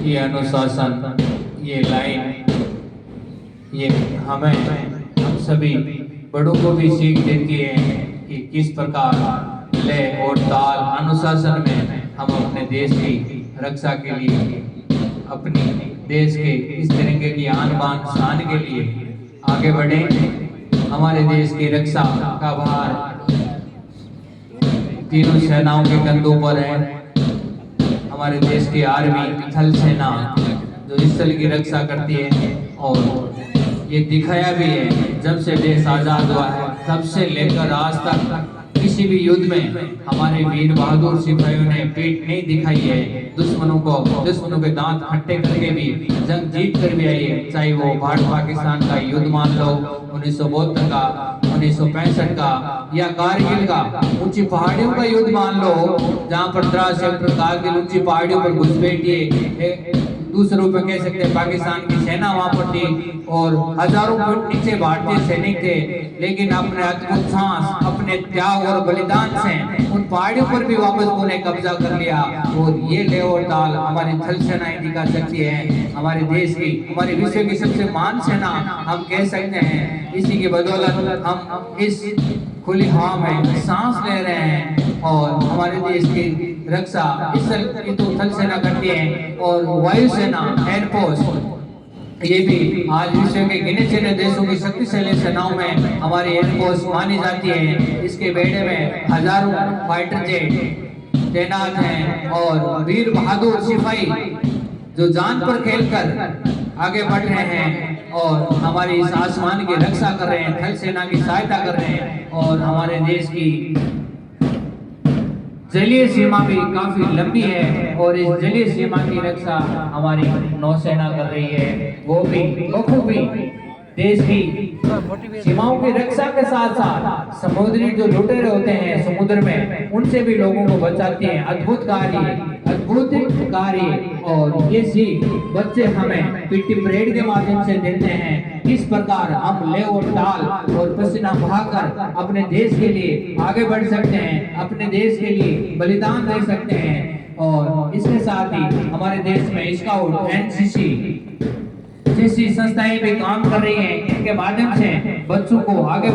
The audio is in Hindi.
ये अनुशासन, ये लाइन, ये हमें हम सभी बड़ों को भी सीख देती है कि किस प्रकार लय और ताल अनुशासन में हम अपने देश की रक्षा के लिए, अपनी देश के इस तिरंगे की आन बान शान के लिए आगे बढ़े। हमारे देश की रक्षा का भार तीनों सेनाओं के कंधों पर है। हमारे देश की आर्मी, थल सेना जो स्थल की रक्षा करती है, और ये दिखाया भी है जब से देश आजाद हुआ है तब से लेकर आज तक किसी भी युद्ध में हमारे वीर बहादुर सिपाहियों ने पीठ नहीं दिखाई है। दुश्मनों के दांत खट्टे करके भी जंग जीत कर भी आई है। चाहे वो भारत पाकिस्तान का युद्ध मान लो, 1972 का, 1965 का, या कारगिल का, ऊंची पहाड़ियों का युद्ध मान लो, जहां पर द्रास कारगिल ऊंची पहाड़ियों पर घुसपैठिए दूसरों पे कह सकते हैं पाकिस्तान की सेना वहां पर थी और हजारों फुट नीचे भारतीय सैनिक थे, लेकिन अपने अद्भुत साहस, अपने त्याग और बलिदान से उन पहाड़ियों पर भी वापस उन्हें कब्जा कर लिया। और ये ले और ताल हमारी थल सेनाएं दिखा सकती है। हमारे देश की, हमारे विश्व की सबसे महान सेना हम कह सकते हैं। इसी की बदौलत हम इस खुली हवा में सांस ले रहे हैं और हमारे देश की रक्षा इस तो थल सेना करती है, और वायुसेना, एयरफोर्स, ये भी आज विश्व के गिने चुने देशों की शक्तिशाली सेनाओं में हमारी एयरफोर्स मानी जाती है। इसके बेड़े में हजारों फाइटर जेट तैनात हैं और वीर बहादुर सिपाही जो जान पर खेलकर आगे बढ़ रहे हैं और हमारी इस आसमान की रक्षा कर रहे हैं, थल सेना की सहायता कर रहे हैं। और हमारे देश की जलीय सीमा भी काफी लंबी है और इस जलीय सीमा की रक्षा हमारी नौसेना कर रही है। वो भी बखूबी देश की सीमाओं की रक्षा के साथ साथ समुद्री जो लुटेरे होते हैं समुद्र में, उनसे भी लोगों को बचाती हैं। अद्भुत कार्य। और ये सीख बच्चे हमें पीटी परेड के माध्यम से देते हैं, किस प्रकार हम ले और ताल और पसीना बहाकर अपने देश के लिए आगे बढ़ सकते हैं, अपने देश के लिए बलिदान दे सकते हैं। और इसके साथ ही हमारे देश में स्काउट, एनसीसी जैसी संस्थाएं भी काम कर रही हैं, इनके माध्यम से बच्चों को आगे